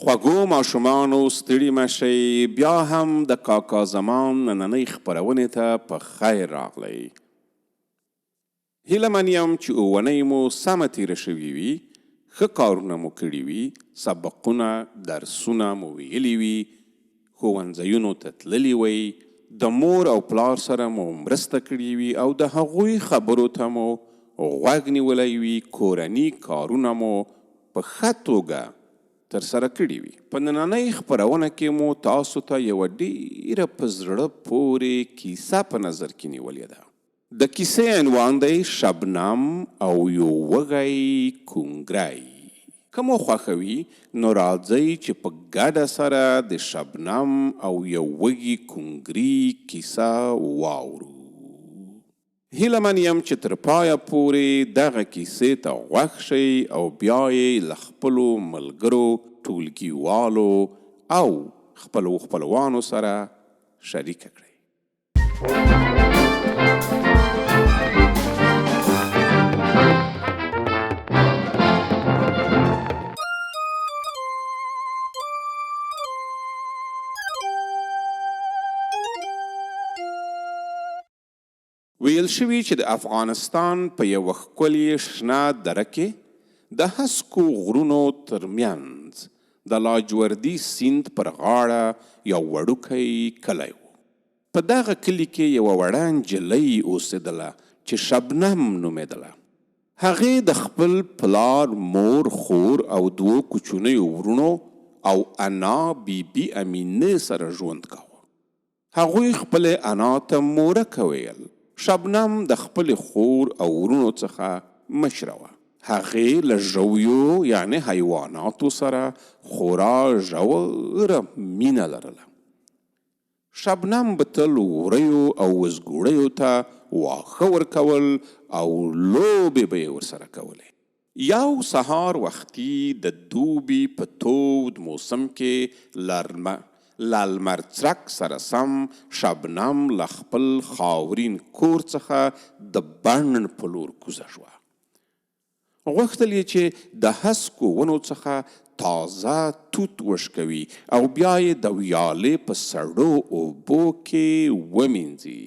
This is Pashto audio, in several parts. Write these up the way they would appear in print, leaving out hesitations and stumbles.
خوږو ماشومانو ستړي مشئ، بیا هم د کاکا زمان نننۍ خپرونې ته په خیر راغلی. هیله من یم چې اوونۍ مو سمه تیره شوې وي، ښه کارونه مو کړي وي، سبقونه درسونه مو ویلي وي، ښوونځیونو ته تللي وئ، د مور او پلار سره مو مرسته کړې وي او د هغوی خبرو ته مو غوږ نیولی وي، کورني کارونه مو په ښه توګه ترسره کړي وي. په نننۍ خپرونه کې مو تاسو ته یوه ډیره په زړه پورې کیسه په نظر کې نیولې ده. د کیسې عنوان دی شبنم او یو وږی کونګری. که مو خوښوي نو راځئ چې په ګډه سره د شبنم او یو وږي کونګري کیسه واورو. هیله من یم چې تر پایه پورې دغه کیسې ته غوږ شئ او بیا یې له خپلو ملګرو، ټولګیوالو او خپلوانو سره شریکه کړئ. ویل شوي چې د افغانستان په یوه ښکلې شنه دره کې د هسکو غرونو ترمنځ د لاجوردي سیند پر غاړه یو وړوکی کلی و. په دغه کلي کې یوه وړه نجلۍ اوسېدله چې شبنم نومېدله. هغې د خپل پلار، مور، خور او دوو کوچنیو ورونو او انا بیبي امینه سره ژوند کاوه. هغوی خپلې انا ته مورکه ویل. شبنم د خپل خور او ورونو څخه مشره وه. هغې له ژویو یعنی حیواناتو سره خورا ژوره مینه لرله. شبنم به تل وریو او وزګوړیو ته واښه ورکول او لوبې به یې ورسره کولې. یو سهار وختي د دوبي په تود موسم کې له لمر څرک سره سم شبنم له خپل خاورین کور څخه د بڼ په لور کوزه شوه. غوښتل یې چې د هسکو ونو څخه تازه توت وشکوي او بیا یې د ویالې په سړو اوبو کې ومینځي.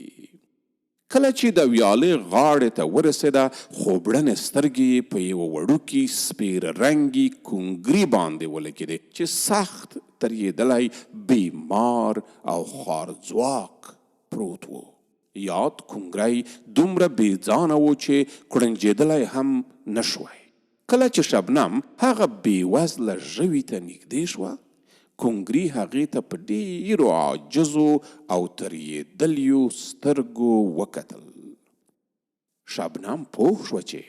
کله چې د ویالې غاړې ته ورسېده، خوبړنې سترګې په یوه وړوکي سپېره رنګي کونګري باندې ولګېدې چې سخت ترېدلی، بیمار او خوارځواک پروت و. یاد کونګری دومره بېځانه و چې کړنجېدلی هم نشوی. کله چې شبنم هغه بېوزله ژوي ته نږدې شوه، کونګري هغې ته په ډېرو عاجزو او ترېدلیو سترګو وکتل. شبنم پوه شوه چې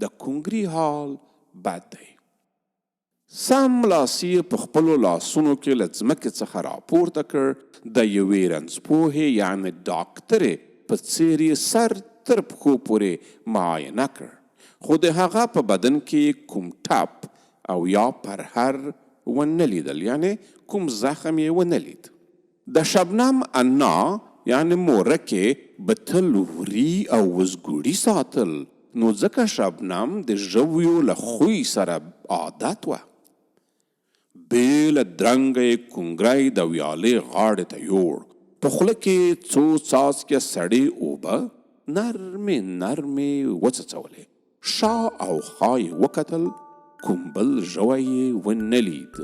د کونګري حال بد دی. سملاسي یې په خپلو لاسونو کې له ځمکې څخه راپورته کړ. د یوې رنځپوهې یعنې ډاکټرې په څېر یې سر تر پښو پورې معاینه کړ، خو د هغه په بدن کې کوم ټپ او یا پرهر ونه لیدل، یعنی کوم زخم یې ونه لید. د شبنم انا یعنی مورکې به تل وري او وزګوړي ساتل، نو ځکه شبنم د ژویو له خوی سره عادت وه. بې له درنګه یې کونګری د ویالې غاړې ته یوړ. په خوله کې څو څاڅکې سړې اوبه نرمې وڅڅولې. شا او خوا یې وکتل، کوم بل ژوی یې ونه لید.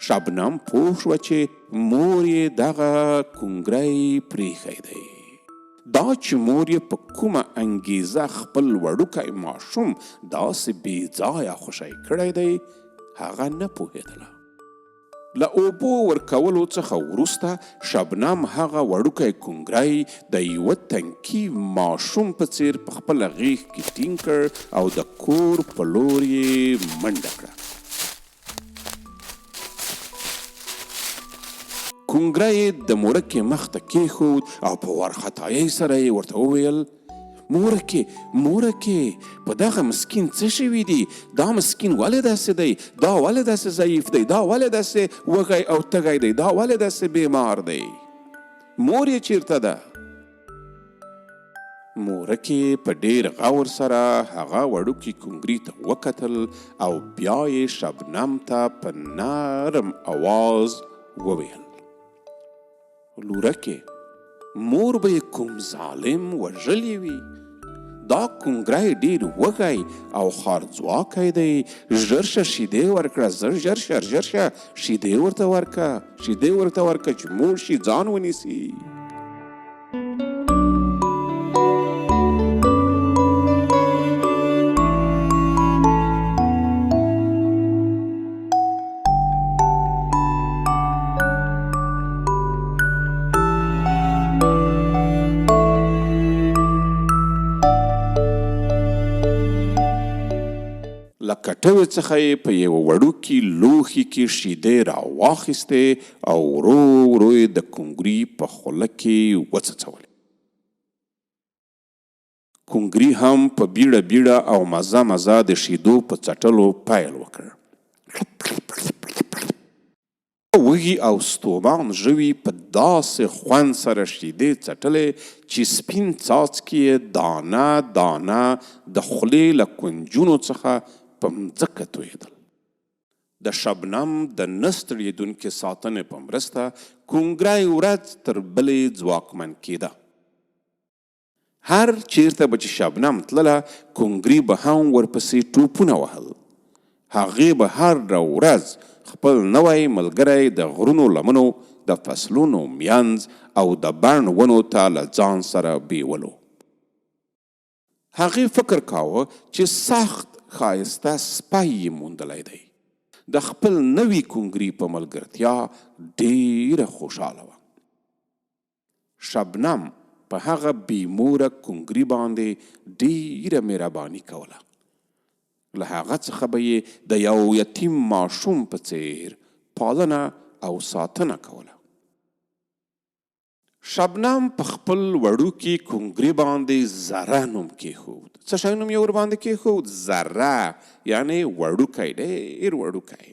شبنم پوه شوه چې مور یې دغه کونګری پریښی دی. دا چې مور یې په کومه انګیزه خپل وړوکی ماشوم داسې بېځایه خوشی کړی دی، هغه نه پوهېدله. له اوبو ورکولو څخه وروسته شبنم هغه وړوکی کونګری د یوه تنکي ماشوم په څېر په خپله غېږ کې ټینګ کړ او د کور په لور یې منډه کړه. کونګری یې د مورکې مخ ته کېښود او په وارخطایۍ سره یې ورته وویل: مورکې په دغه مسکین څه شوي دي؟ دا مسکین ولې داسې دی؟ دا ولې داسې ضعیف دی؟ دا ولې داسې وږی او تږی دی؟ دا ولې داسې بیمار دی؟ مور یې چیرته ده؟ مورکې په ډېر غور سره هغه وړوکي کونګري ته وکتل او بیا یې شبنم ته په نرم اواز وویل: لورکې، مور به یې کوم ظالم وژلی وي؟ دا کونګری ډېر وږی او خوارځواکی دی. ژر شه شیدې ورکړه، ژر شه شیدې ورته ورکړه چې موړ شي، ځان ونیسي. له کټوې څخه یې په یوه وړوکي لوښي کې شیدې راواخیستې او ورو ورو یې د کونګري په خوله کې وڅڅولې. کونګري هم په بیړه او مزه د شیدو په څټلو پیل وکړ. وږي او ستومان ژوي په داسې خوند سره شیدې څټلې چې سپین څاڅکي یې دانه د خولې له کونجونو څخه په مځکه تویېدل. د شبنم د نه ستړېدونکې ساتنې په مرسته کونګری ورځ تر بلې ځواکمن کېده. هر چیرته به چې شبنم تلله، کونګري به هم ورپسې ټوپونه وهل. هغې به هره ورځ خپل نوی ملګری د غرونو لمنو، د فصلونو منځ او د بڼ ونو ته له ځان سره بیولو. هغې فکر کاوه چې سخت ښایسته سپی یې موندلی دی. د خپل نوي کونګري په ملګرتیا ډېره خوشحاله وه. شبنم په هغه بېموره کونګري باندې ډېره مهرباني کوله. له هغه څخه به یې د یو یتیم ماشوم په څېر پالنه او ساتنه کوله. شبنم په خپل وړوکي کونګري باندې زره نوم کېښود. څه شی نوم یې ورباندې کېښود؟ زره، یعنې وړوکی، ډېر وړوکی.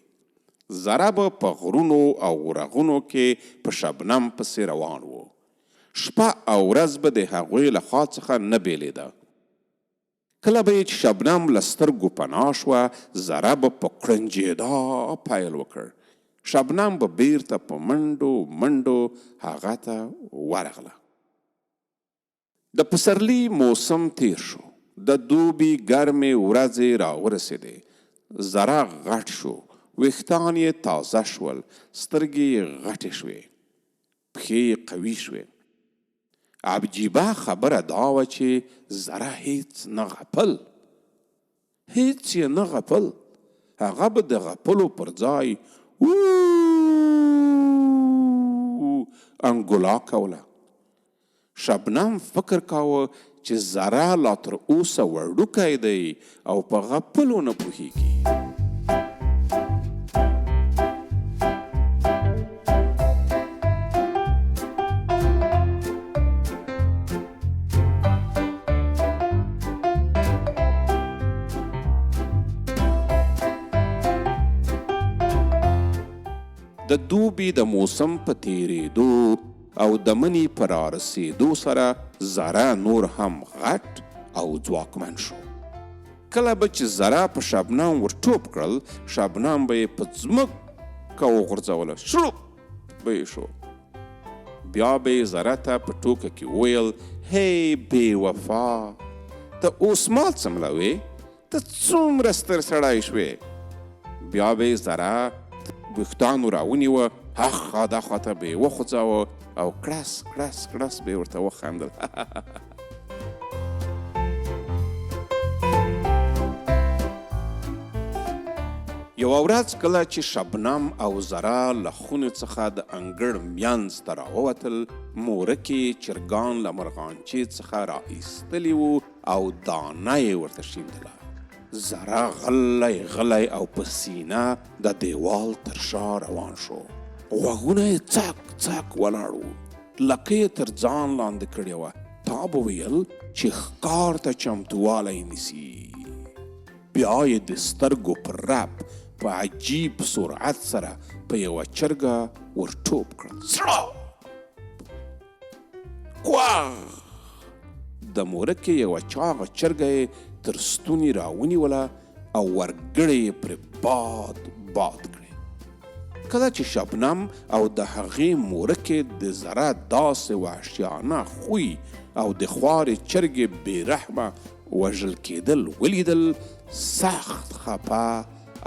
زره به په غرونو او رغونو کې په شبنم پسې روان و. شپه او ورځ به د هغوی له خوا څخه نه بیلېده. کله به یې چې شبنم له سترګو پناه شوه، زره به په کړنجېدا پیل وکړ. شبنم به بیرته په منډو هغه ته ورغله. د پسرلي موسم تیر شو. د دوبي ګرمې ورځې راورسېدې. زره غټ شو، ویښتان یې تازه شول، سترګې یې غټې شوې، پښې یې قوي شوې. عجیبه خبره دا وه چې زره هیڅ نه غپل. هغه به د غپلو پر ځای انګولا کوله. شبنم فکر کاوه چې زره لا تر اوسه وړوکی دی او په غپلو نه پوهیږي. د دوبي د موسم په تیریدو او د مني په رارسېدو سره زره نور هم غټ او ځواکمن شو. کله به چې زره په شبنم ورټوپ کړل، شبنم به یې په ځمکه وغورځوله، شړوپ به یې شو. بیا به یې زره ته په ټوکه کې وویل: هی بې وفا، ته اوس ما څملوې؟ ته څومره ستر سړی شوې؟ بیا به یې زره ویښتانو راونیوه، هخوا دخوا ته به یې وخوځاوه او کړس به یې ورته وخندل. یوه ورځ کله چې شبنم او زره له خونې څخه د انګړ منځ ته راووتل، مورکې چرګان له مرغانچې څخه را ایستلي وو او دانه یې ورته شیندله. زره غلی او په سینه د دیوال تر شا روان شو. غوږونه یې څک ولاړ وو، لکه یې تر ځان لاندې کړې وه. تا به ویل چې ښکار ته چمتووالی نیسي. بیا یې د سترګو پر رپ په عجیب سرعت سره په یوه چرګه ورټوپ کړل. د مورکې یوه چاغه چرګه یې تر ستوني راونیوله او ورګړې یې پرې باد باد کړې. کله چې شبنم او د هغې مورکې د زره داسې وحشیانه خوی او د خوارې چرګې بې رحمه وژل کېدل ولیدل، سخت خفه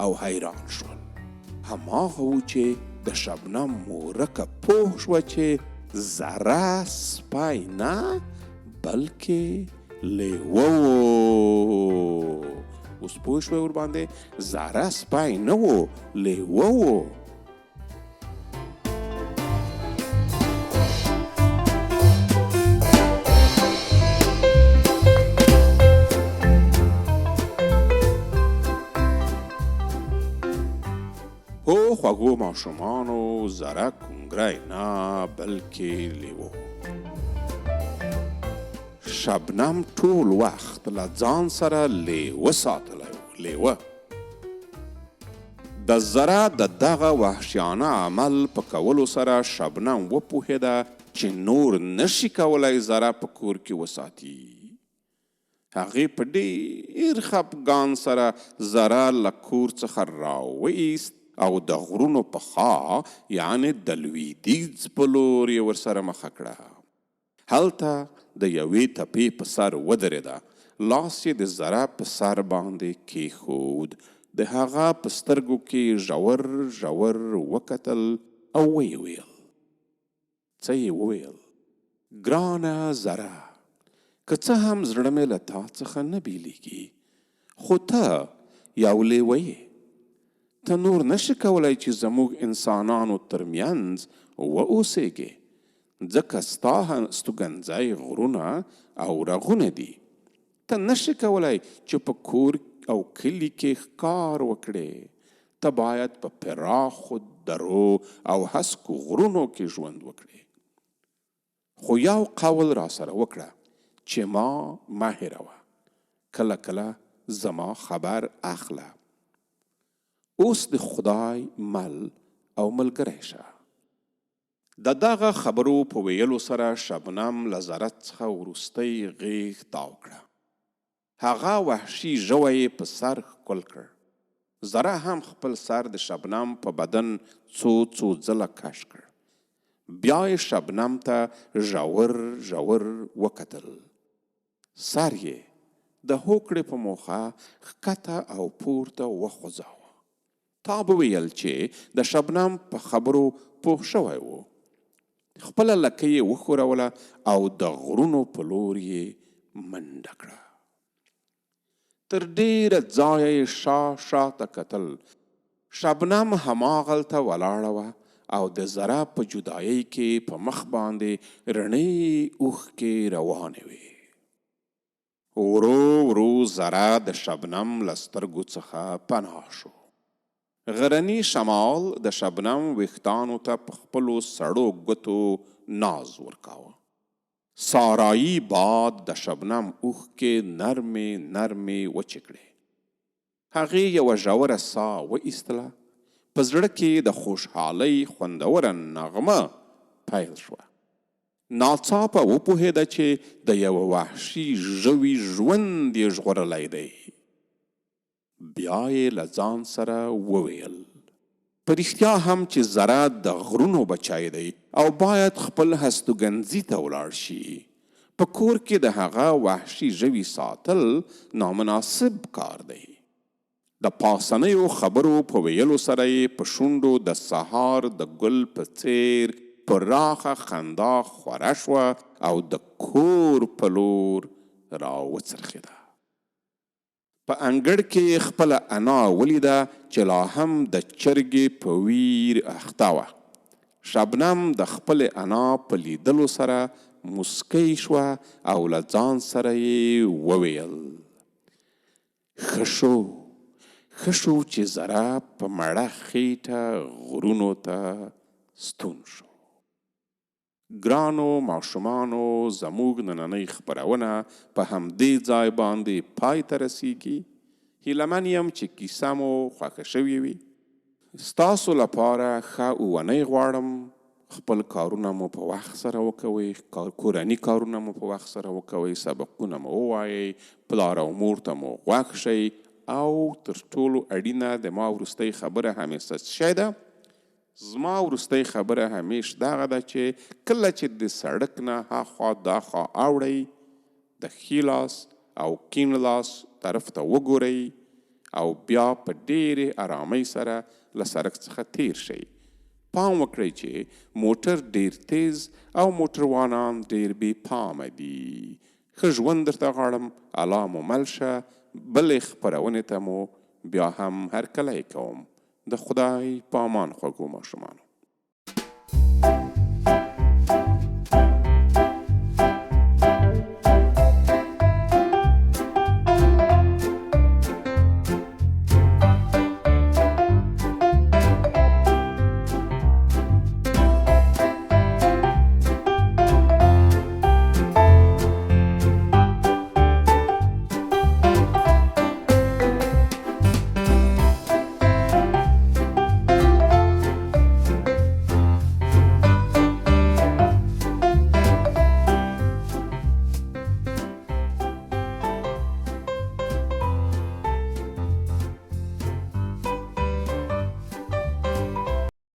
او حیران شول. هماغه و چې د شبنم مورکه پوه شوه چې زره سپی نه بلکې لیوه و. اوس پوه شوی ورباندې؟ زره سپی نه و، لیوه و. هو خوږو ماشومانو، زره کونګری نه بلکې لیوه. شبنم ټول وخت له ځان سره لیوه ساتلی و. لیوه د زره د دغه وحشیانه عمل په کولو سره شبنم وپوهېده چې نور نشي کولی زره په کور کې وساتي. هغې په ډېر خفګان سره زره له کور څخه راوایست او د غرونو په خوا یعنې د لویدیځ په لور یې ورسره مخه کړه. هلته د یوې تپې په سر ودرېده، لاس یې د زره په سر باندې کېښود، د هغه په سترګو کې ژور ژور وکتل او ویې ویل. څه یې وویل؟ ګرانه زره، که څه هم زړه مې له تا څخه نه بیلیږي، خو ته یو لیوه یې. ته نور نشي کولی چې زموږ انسانانو ترمنځ واوسېږې، ځکه ستا استوګنځی غرونه او رغونه دي. ته نشي کولی چې په کور او کلي کې ښکار وکړې. ته باید په پراخو درو او هسکو غرونو کې ژوند وکړې. خو یو قول را سره وکړه چې ما مه هېروه. کله کله زما خبر اخله. اوس د خدای مل او ملګری شه. د دغه خبرو په ویلو سره شبنم له زره څخه وروستی غیږ تاو کړه. هغه وحشي ژوی یې په سر ښکل کړ. زره هم خپل سر د شبنم په بدن څو ځله کش کړ. بیا یې شبنم ته ژور ژور وکتل. سر یې د هوکړې په موخه ښکته او پورته وخوځاوه. تا به ویل چې د شبنم په خبرو پوه شوی و. خپله لکۍ یې وښوروله او د غرونو په لور یې منډه کړه. تر ډېره ځایه یې شاته کتل. شبنم هماغلته ولاړه وه او د زره په جدایۍ کې په مخ باندې رڼې اوښکې روانې وې. ورو ورو زره د شبنم له سترګو څخه پناه شو. غرني شمال د شبنم ویښتانو ته په خپلو سړو ګوتو ناز ورکاوه. سارایي باد د شبنم اوښکې نرمې نرمې وچې کړې. هغې یوه ژوره ساه وایستله. په زړه کې د خوشحالۍ خوندوره نغمه پیل شوه. ناڅاپه وپوهېده چې د یوه وحشي ژوي ژوند یې ژغورلی دی. بیا یې له ځان سره وویل، په رښتیا هم چې زره د غرونو بچی دی او باید خپل هستوګنځي ته ولاړ شي. په کور کې د هغه وحشي ژوي ساتل نامناسب کار دی. د پاسنیو خبرو په ویلو سره یې په شونډو د سهار د ګل په څیر پراخه خندا خوره شوه او د کور په لور راوڅرخېده. په انګړ کې خپله انا ولیده چې لا هم د چرګې په ویر اخته وه. شبنم د خپلې انا په لیدلو سره مسکی شوه او له ځان سره یې وویل، ښه شو چې زره په مړه خېټه غرونو ته ستون شو. ګرانو ماشومانو، زموږ نننۍ خپرونه په همدې ځای باندې پای ته رسیږي. هیله من یم چې کیسه مو خوښه شوې وي. ستاسو لپاره ښه اونۍ غواړم. خپل کارونه مو په وخت سره وکوئ، کورني کارونه مو په وخت سره وکوئ، سبقونه مو ووایئ، پلار او مور ته مو غوږ شئ. او تر ټولو اړینه د ما وروستۍ خبره همیشه څه شی ده؟ زما وروستۍ خبره همیش دغه ده چې کله چې د سړک نه هاخوا داخوا اوړئ، د ښي لاس او کیڼ لاس طرف ته وګورئ او بیا په ډېرې ارامۍ سره له سړک څخه تیر شئ. پام وکړئ چې موټر ډېر تیز او موټروانان ډېر بې پامه دي. ښه ژوند درته غواړم. الله مو مل شه. بلې خپرونې ته مو بیا هم هرکلی کوم. د خدای په امان خوږو ماشومانو.